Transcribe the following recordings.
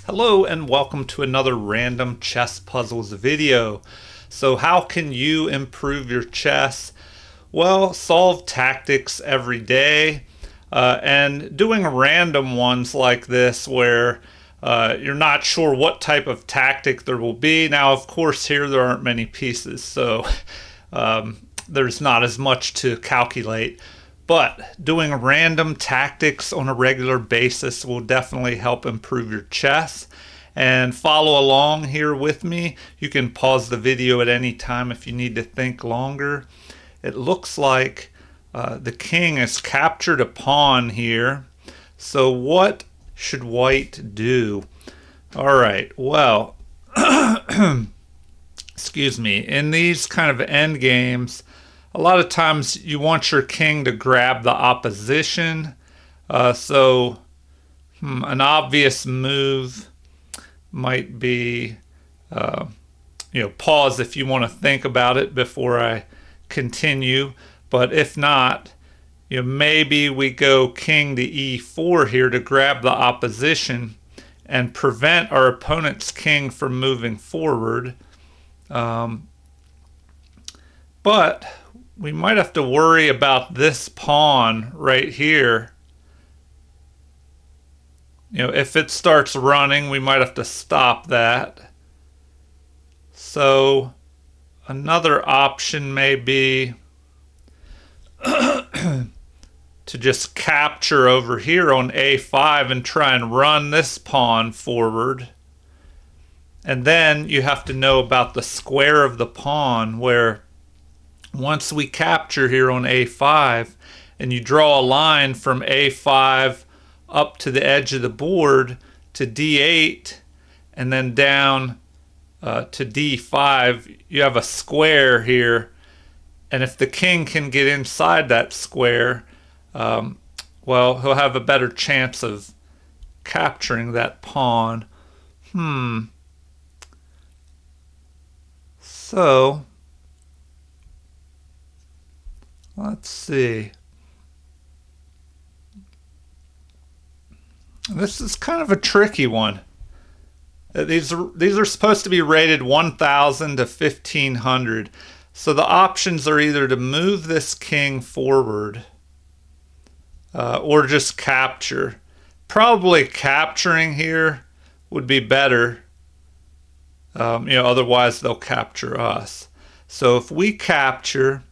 Hello and welcome to another random chess puzzles video. So how can you improve your chess? Well, solve tactics every day and doing random ones like this where you're not sure what type of tactic there will be. Now, of course, here there aren't many pieces, so there's not as much to calculate. But doing random tactics on a regular basis will definitely help improve your chess. And follow along here with me. You can pause the video at any time if you need to think longer. It looks like the king has captured a pawn here. So what should white do? All right, well, excuse me, in these kind of end games, a lot of times you want your king to grab the opposition. An obvious move might be, pause if you want to think about it before I continue. But if not, maybe we go king to e4 here to grab the opposition and prevent our opponent's king from moving forward. But we might have to worry about this pawn right here. If it starts running, we might have to stop that. So another option may be to just capture over here on a5 and try and run this pawn forward. And then you have to know about the square of the pawn, where once we capture here on a5 and you draw a line from a5 up to the edge of the board to d8 and then down to d5, you have a square here. And if the king can get inside that square, well, he'll have a better chance of capturing that pawn. So let's see. This is kind of a tricky one. These are supposed to be rated 1,000 to 1,500. So the options are either to move this king forward or just capture. Probably capturing here would be better. Otherwise they'll capture us. So if we capture,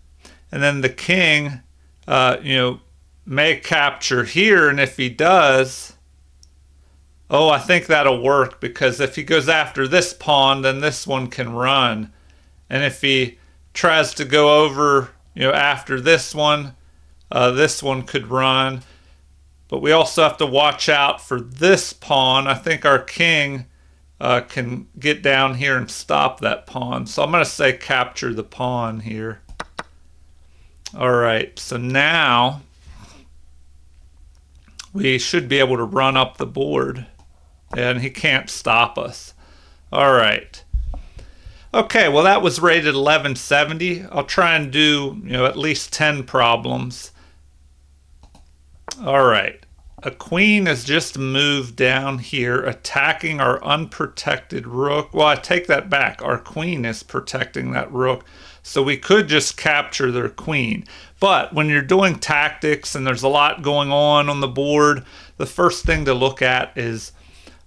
and then the king, may capture here, and if he does, I think that'll work, because if he goes after this pawn, then this one can run. And if he tries to go over, after this one could run. But we also have to watch out for this pawn. I think our king can get down here and stop that pawn. So I'm going to say capture the pawn here. All right, so now we should be able to run up the board, and he can't stop us. All right. Okay, well, that was rated 1170. I'll try and do, at least 10 problems. All right. A queen has just moved down here, attacking our unprotected rook. Well, I take that back. Our queen is protecting that rook, so we could just capture their queen. But when you're doing tactics and there's a lot going on the board, the first thing to look at is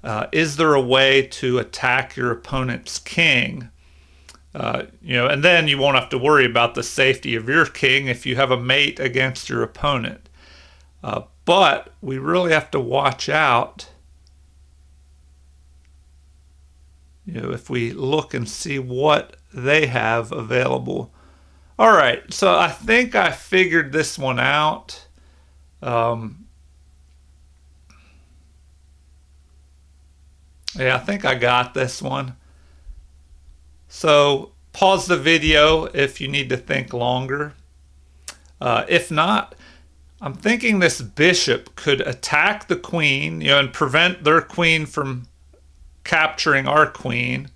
there a way to attack your opponent's king? And then you won't have to worry about the safety of your king if you have a mate against your opponent. But we really have to watch out, if we look and see what they have available. All right, so I think I figured this one out. Yeah, I think I got this one. So pause the video if you need to think longer. If not, I'm thinking this bishop could attack the queen, and prevent their queen from capturing our queen,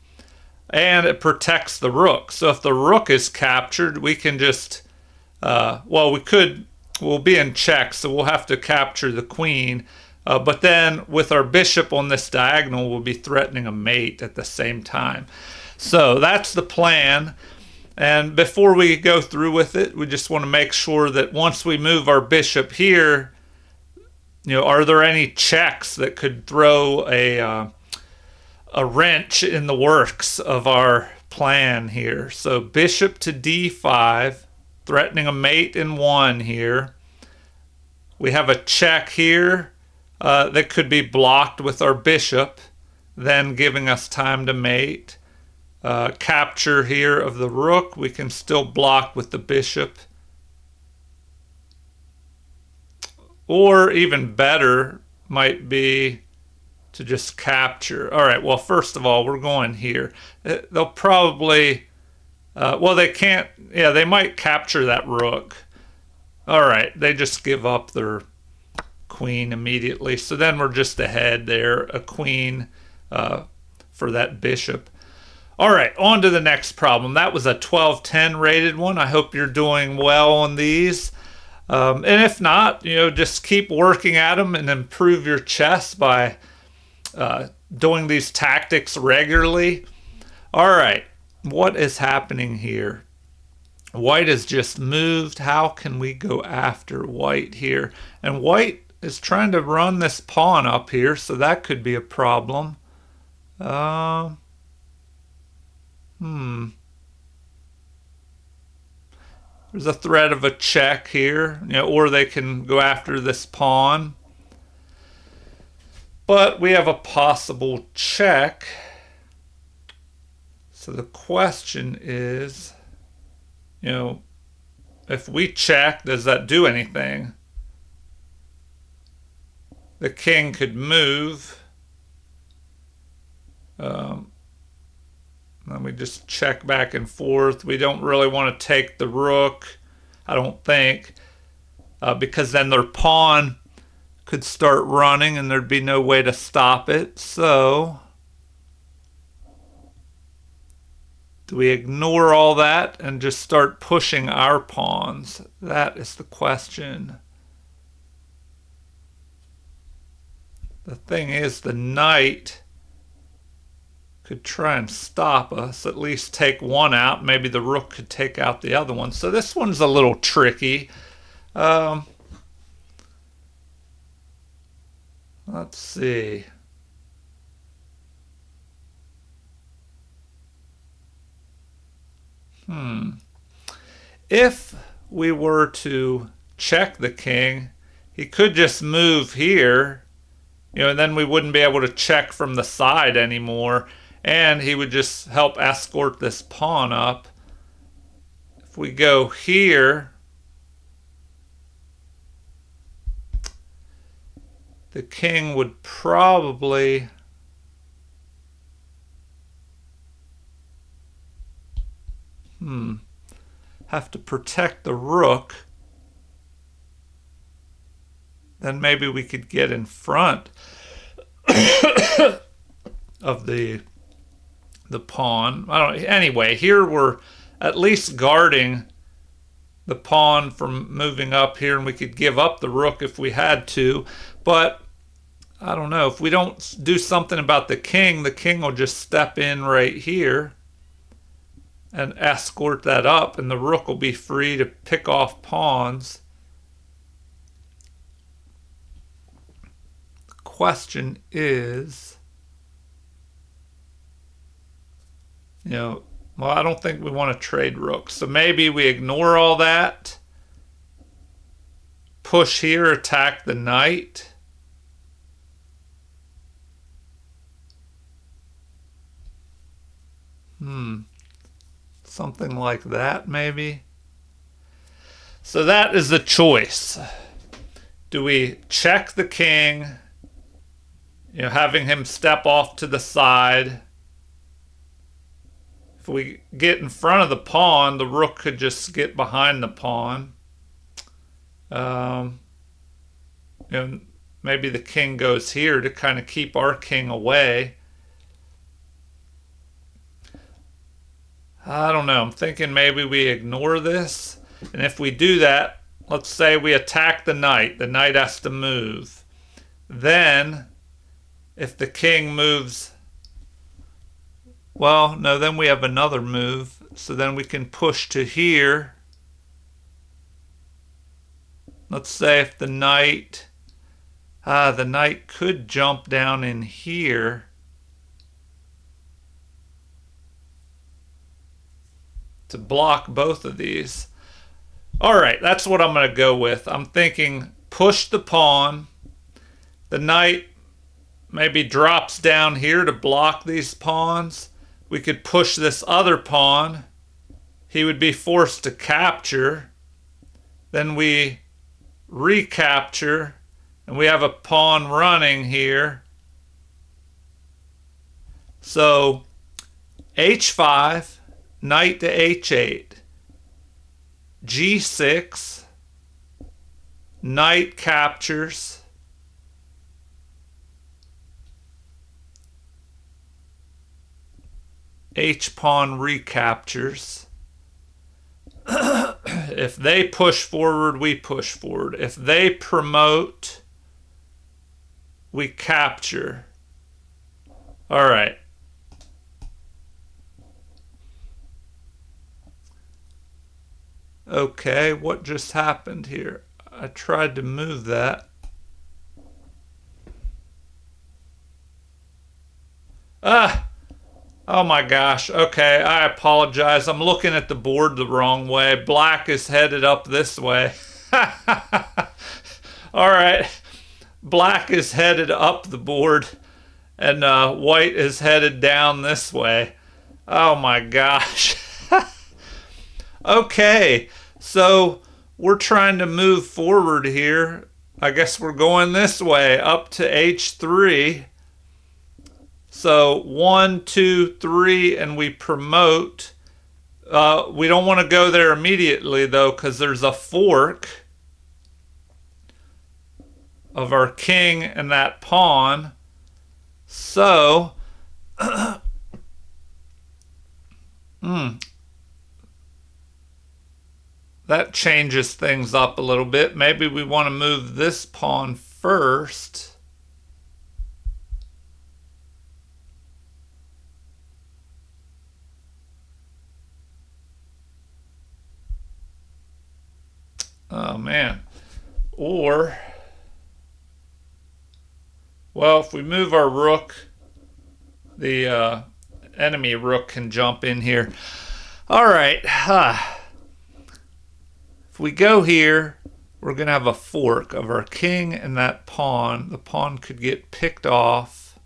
and it protects the rook. So if the rook is captured, we can just, we'll be in check, so we'll have to capture the queen. But then with our bishop on this diagonal, we'll be threatening a mate at the same time. So that's the plan. And before we go through with it, we just want to make sure that once we move our bishop here, are there any checks that could throw a wrench in the works of our plan here? So bishop to d5, threatening a mate in 1 here. We have a check here that could be blocked with our bishop, then giving us time to mate. Capture here of the rook, we can still block with the bishop. Or even better might be to just capture. All right, well, first of all, we're going here. They'll probably, well, they can't, yeah, they might capture that rook. All right, they just give up their queen immediately. So then we're just ahead there, a queen for that bishop. All right, on to the next problem. That was a 12-10 rated one. I hope you're doing well on these. And if not, just keep working at them and improve your chess by doing these tactics regularly. All right, what is happening here? White has just moved. How can we go after white here? And white is trying to run this pawn up here, so that could be a problem. There's a threat of a check here, or they can go after this pawn. But we have a possible check. So the question is, if we check, does that do anything? The king could move. Then we just check back and forth. We don't really want to take the rook, I don't think, because then their pawn could start running and there'd be no way to stop it. So, do we ignore all that and just start pushing our pawns? That is the question. The thing is, the knight could try and stop us, at least take one out. Maybe the rook could take out the other one. So this one's a little tricky. Let's see. If we were to check the king, he could just move here, and then we wouldn't be able to check from the side anymore. And he would just help escort this pawn up. If we go here, the king would probably have to protect the rook. Then maybe we could get in front of the pawn. Anyway, here we're at least guarding the pawn from moving up here, and we could give up the rook if we had to. But I don't know, if we don't do something about the king will just step in right here and escort that up, and the rook will be free to pick off pawns. The question is, well, I don't think we want to trade rooks. So maybe we ignore all that. Push here, attack the knight. Something like that, maybe. So that is the choice. Do we check the king, having him step off to the side? If we get in front of the pawn, the rook could just get behind the pawn. And maybe the king goes here to kind of keep our king away. I don't know. I'm thinking maybe we ignore this. And if we do that, let's say we attack the knight. The knight has to move. Then, if the king moves, well, no, then we have another move. So then we can push to here. Let's say if the knight could jump down in here. To block both of these. All right, that's what I'm going to go with. I'm thinking push the pawn. The knight maybe drops down here to block these pawns. We could push this other pawn. He would be forced to capture. Then we recapture, and we have a pawn running here. So h5, knight to h8, g6, knight captures, h-pawn recaptures. If they push forward, we push forward. If they promote, we capture. All right. Okay, what just happened here? I tried to move that. Oh my gosh. Okay, I apologize. I'm looking at the board the wrong way. Black is headed up this way. All right. Black is headed up the board, and white is headed down this way. Oh my gosh. Okay, so we're trying to move forward here. I guess we're going this way up to h3. So 1, 2, 3, and we promote. We don't want to go there immediately though, because there's a fork of our king and that pawn. So that changes things up a little bit. Maybe we want to move this pawn first. Oh man. Or, well, if we move our rook, the enemy rook can jump in here. All right. If we go here, we're going to have a fork of our king and that pawn. The pawn could get picked off.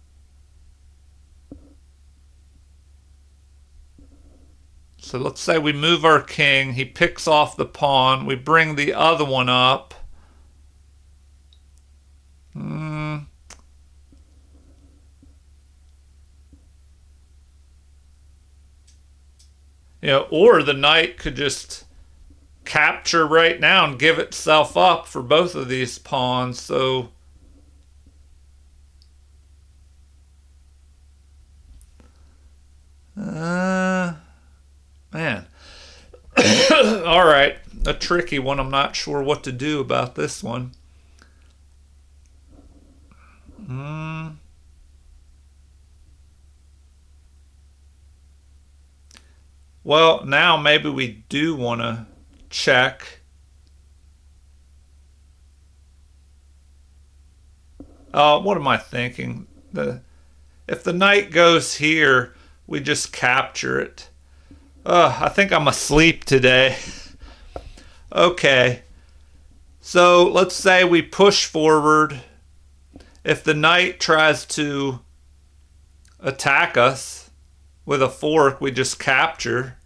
So let's say we move our king. He picks off the pawn. We bring the other one up. You know, or the knight could just capture right now and give itself up for both of these pawns. So man. All right, a tricky one. I'm not sure what to do about this one. Well, now maybe we do want to check. What am I thinking? If the knight goes here, we just capture it. I think I'm asleep today. Okay. So let's say we push forward. If the knight tries to attack us with a fork, we just capture.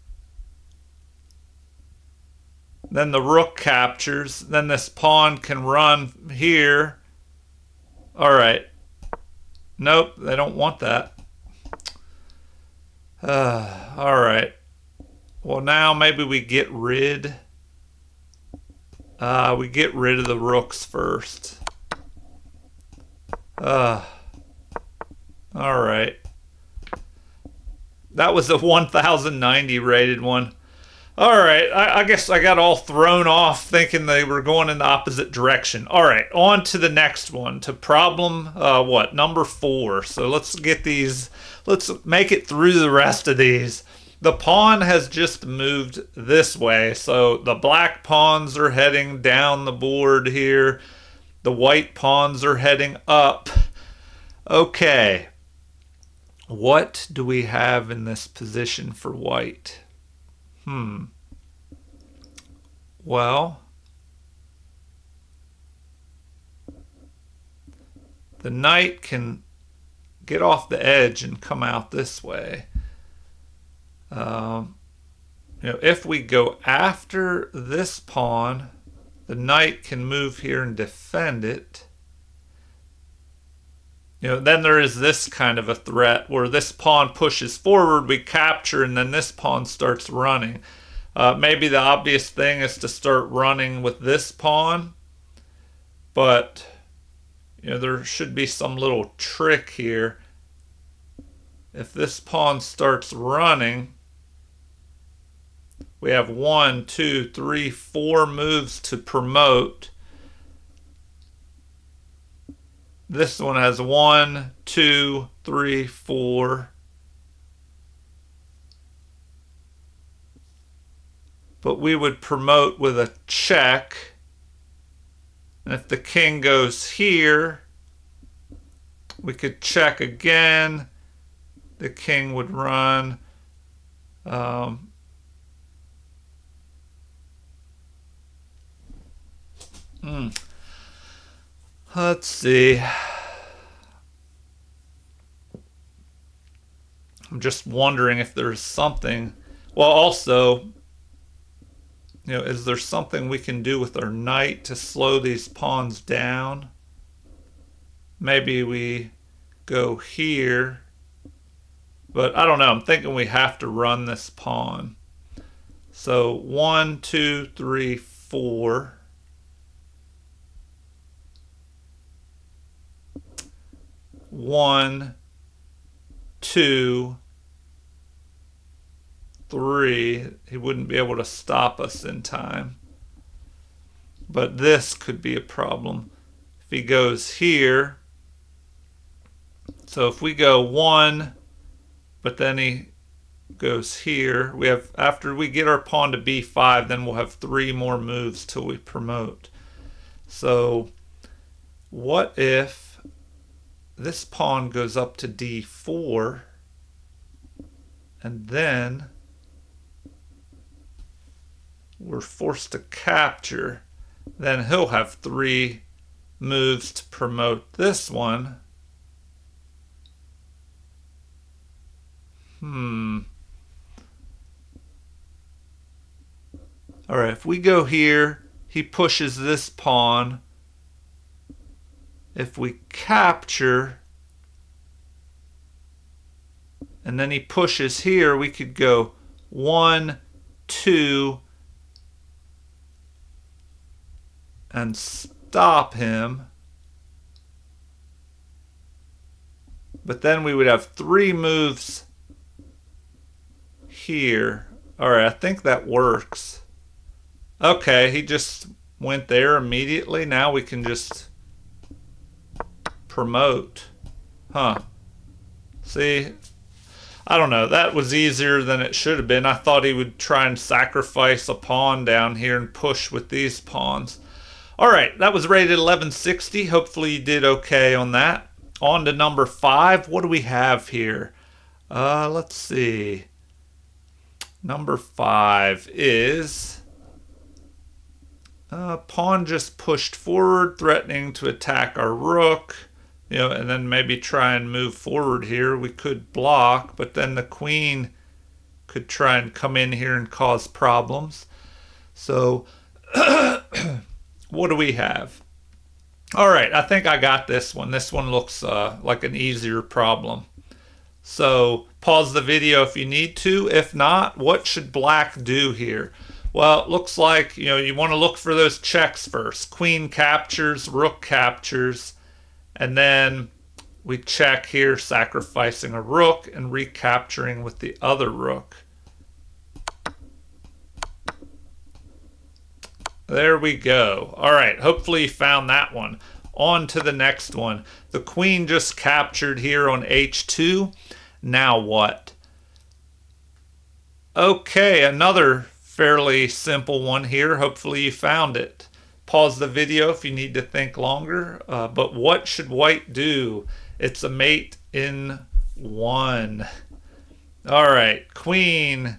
Then the rook captures. Then this pawn can run here. All right. Nope, they don't want that. All right. Well, now maybe we get rid. We get rid of the rooks first. All right. That was a 1090 rated one. All right, I guess I got all thrown off thinking they were going in the opposite direction. All right, on to the next one, to problem, what, number 4. So let's get these, let's make it through the rest of these. The pawn has just moved this way, so the black pawns are heading down the board here. The white pawns are heading up. Okay, what do we have in this position for white? Well, the knight can get off the edge and come out this way. If we go after this pawn, the knight can move here and defend it. Then there is this kind of a threat where this pawn pushes forward, we capture, and then this pawn starts running. Maybe the obvious thing is to start running with this pawn, but there should be some little trick here. If this pawn starts running, we have 1, 2, 3, 4 moves to promote. This one has 1, 2, 3, 4. But we would promote with a check. And if the king goes here, we could check again. The king would run. Let's see. I'm just wondering if there's something. Well, also, is there something we can do with our knight to slow these pawns down? Maybe we go here. But I don't know. I'm thinking we have to run this pawn. So 1, 2, 3, 4. 1, 2, 3. He wouldn't be able to stop us in time. But this could be a problem. If he goes here, so if we go 1, but then he goes here, we have, after we get our pawn to b5, then we'll have 3 more moves till we promote. So what if this pawn goes up to d4, and then we're forced to capture? Then he'll have 3 moves to promote this one. All right, if we go here, he pushes this pawn. If we capture, and then he pushes here, we could go 1, 2, and stop him. But then we would have 3 moves here. All right, I think that works. Okay, he just went there immediately. Now we can just promote. See, I don't know. That was easier than it should have been. I thought he would try and sacrifice a pawn down here and push with these pawns. All right, that was rated 1160. Hopefully you did okay on that. On to number 5. What do we have here? Let's see. Number 5 is pawn just pushed forward, threatening to attack our rook. And then maybe try and move forward here. We could block, but then the queen could try and come in here and cause problems. So what do we have? All right, I think I got this one. This one looks like an easier problem. So pause the video if you need to. If not, what should black do here? Well, it looks like you want to look for those checks first. Queen captures, rook captures, and then we check here, sacrificing a rook and recapturing with the other rook. There we go. All right, hopefully you found that one. On to the next one. The queen just captured here on h2. Now what? Okay, another fairly simple one here. Hopefully you found it. Pause the video if you need to think longer. But what should white do? It's a mate in 1. All right, queen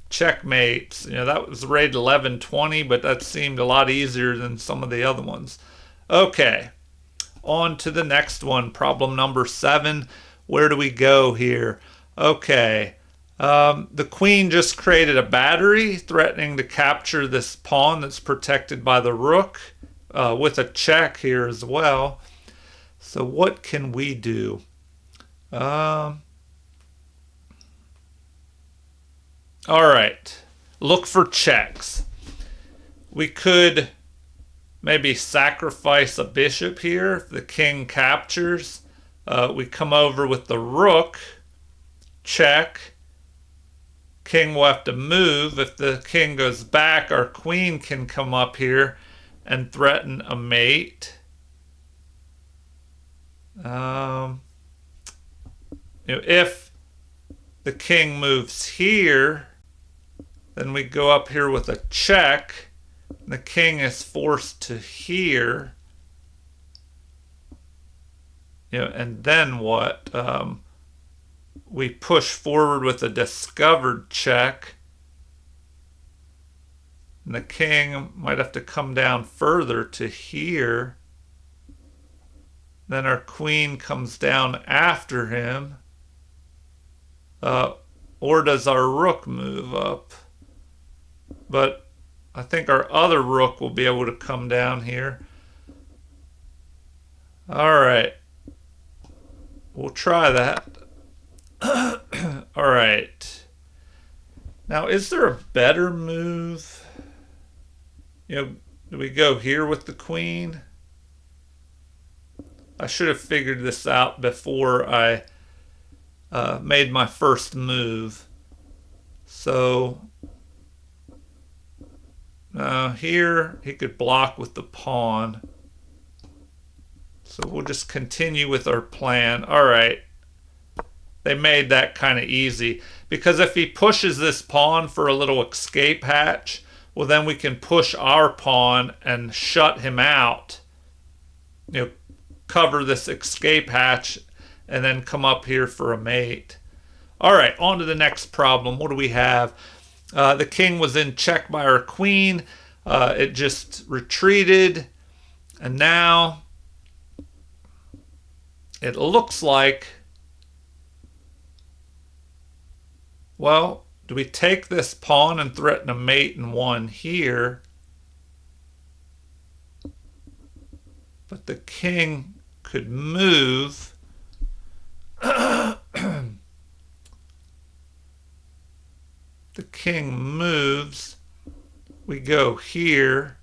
checkmates. You know, that was rated 1120, but that seemed a lot easier than some of the other ones. Okay, on to the next one. Problem number 7. Where do we go here? Okay, the queen just created a battery threatening to capture this pawn that's protected by the rook with a check here as well. So what can we do? All right, look for checks. We could maybe sacrifice a bishop here if the king captures. We come over with the rook, check. King will have to move. If the king goes back, our queen can come up here and threaten a mate. If the king moves here, then we go up here with a check. The king is forced to here. And then what? We push forward with a discovered check. And the king might have to come down further to here. Then our queen comes down after him. Or does our rook move up? But I think our other rook will be able to come down here. All right. We'll try that. All right. Now, is there a better move? Do we go here with the queen? I should have figured this out before I made my first move. So here he could block with the pawn. So we'll just continue with our plan. All right. They made that kind of easy. Because if he pushes this pawn for a little escape hatch, well, then we can push our pawn and shut him out. Cover this escape hatch and then come up here for a mate. All right, on to the next problem. What do we have? The king was in check by our queen. It just retreated. And now it looks like, well, do we take this pawn and threaten a mate in 1 here? But the king could move. The king moves. We go here.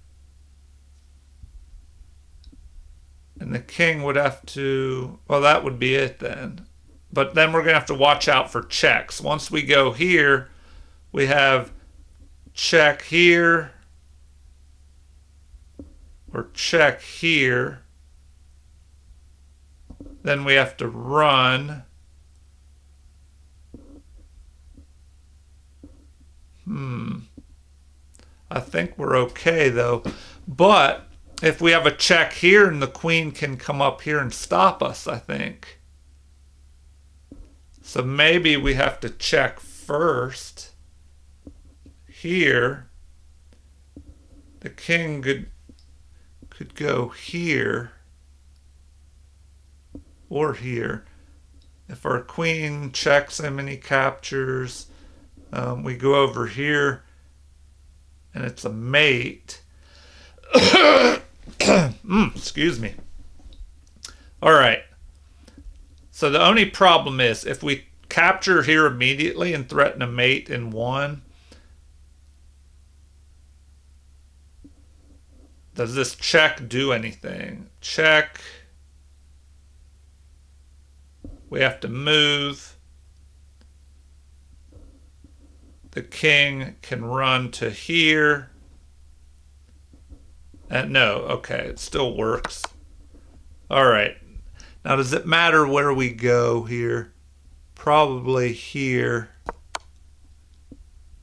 And the king would have to, well, that would be it then. But then we're going to have to watch out for checks. Once we go here, we have check here or check here. Then we have to run. I think we're okay though. But if we have a check here and the queen can come up here and stop us, I think. So maybe we have to check first. Here. The king could go here. Or here. If our queen checks him and he captures, we go over here and it's a mate. Excuse me. All right. So the only problem is if we capture here immediately and threaten a mate in 1, does this check do anything? Check. We have to move. The king can run to here. No, okay, it still works. All right. Now, does it matter where we go here? Probably here.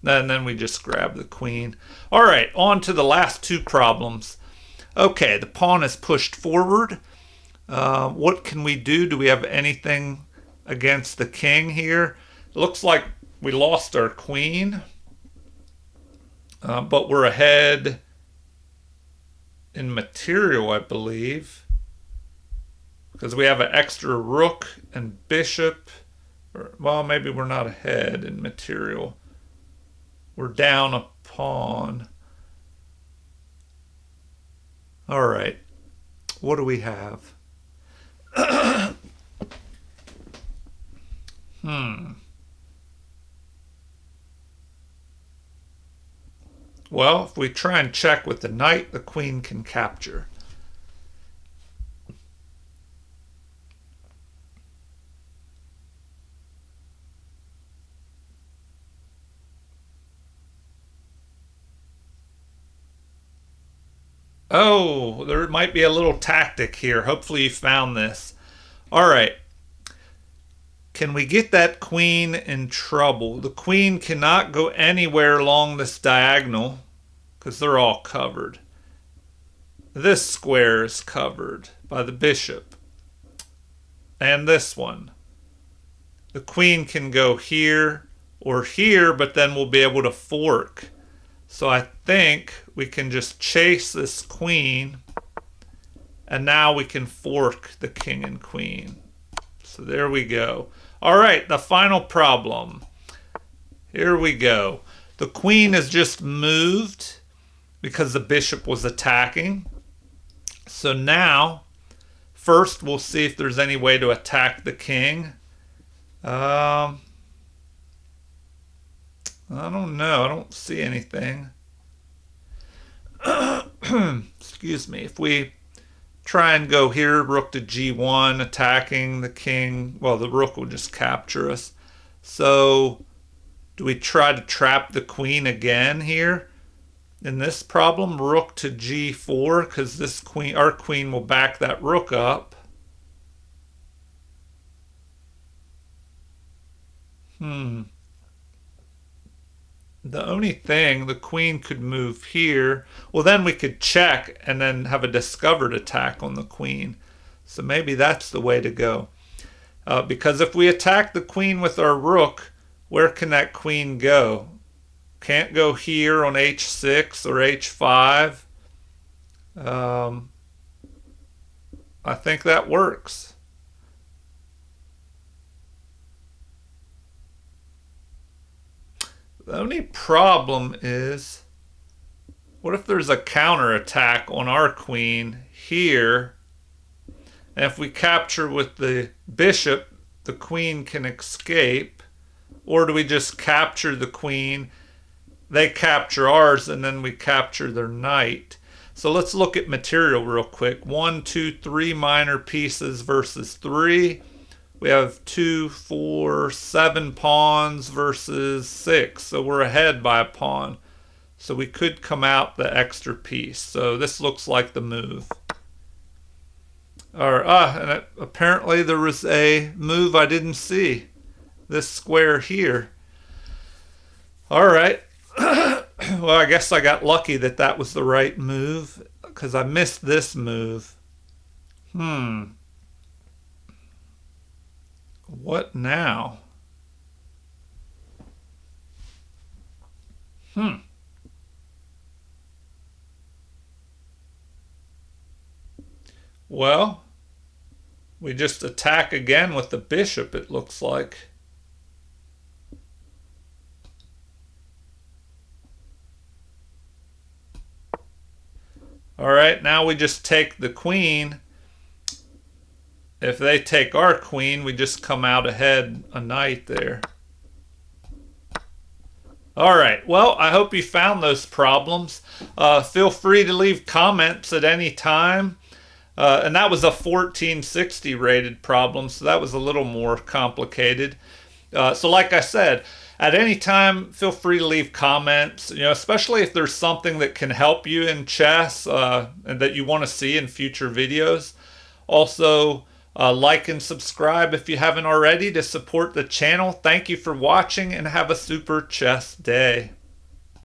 And then we just grab the queen. All right, on to the last two problems. Okay, the pawn is pushed forward. What can we do? Do we have anything against the king here? It looks like we lost our queen, but we're ahead in material, I believe, because we have an extra rook and bishop. Well, maybe we're not ahead in material. We're down a pawn. All right. What do we have? Well, if we try and check with the knight, the queen can capture. Oh, there might be a little tactic here. Hopefully you found this. All right. Can we get that queen in trouble? The queen cannot go anywhere along this diagonal because they're all covered. This square is covered by the bishop. And this one. The queen can go here or here, but then we'll be able to fork. So I think we can just chase this queen, and now we can fork the king and queen. So there we go. All right, the final problem. Here we go. The queen is just moved because the bishop was attacking. So now, first we'll see if there's any way to attack the king. I don't know. I don't see anything. Excuse me. If we try and go here, rook to g1, attacking the king, well, the rook will just capture us. So do we try to trap the queen again here? In this problem, rook to g4, because this queen, our queen will back that rook up. The only thing, the queen could move here. Well, then we could check and then have a discovered attack on the queen. So maybe that's the way to go. Because if we attack the queen with our rook, where can that queen go? Can't go here on h6 or h5. I think that works. The only problem is, what if there's a counterattack on our queen here? And if we capture with the bishop, the queen can escape. Or do we just capture the queen? They capture ours, and then we capture their knight. So let's look at material real quick. 1, 2, 3 minor pieces versus 3. We have 2, 4, 7 pawns versus 6. So we're ahead by a pawn. So we could come out the extra piece. So this looks like the move. And apparently there was a move I didn't see. This square here. All right. Well, I guess I got lucky that that was the right move, because I missed this move. What now? Well, we just attack again with the bishop, it looks like. All right, now we just take the queen. If they take our queen, we just come out ahead a knight there. All right, well, I hope you found those problems. Feel free to leave comments at any time. And that was a 1460 rated problem, so that was a little more complicated. So like I said, At any time, feel free to leave comments, especially if there's something that can help you in chess and that you want to see in future videos. Also, like and subscribe if you haven't already to support the channel. Thank you for watching and have a super chess day.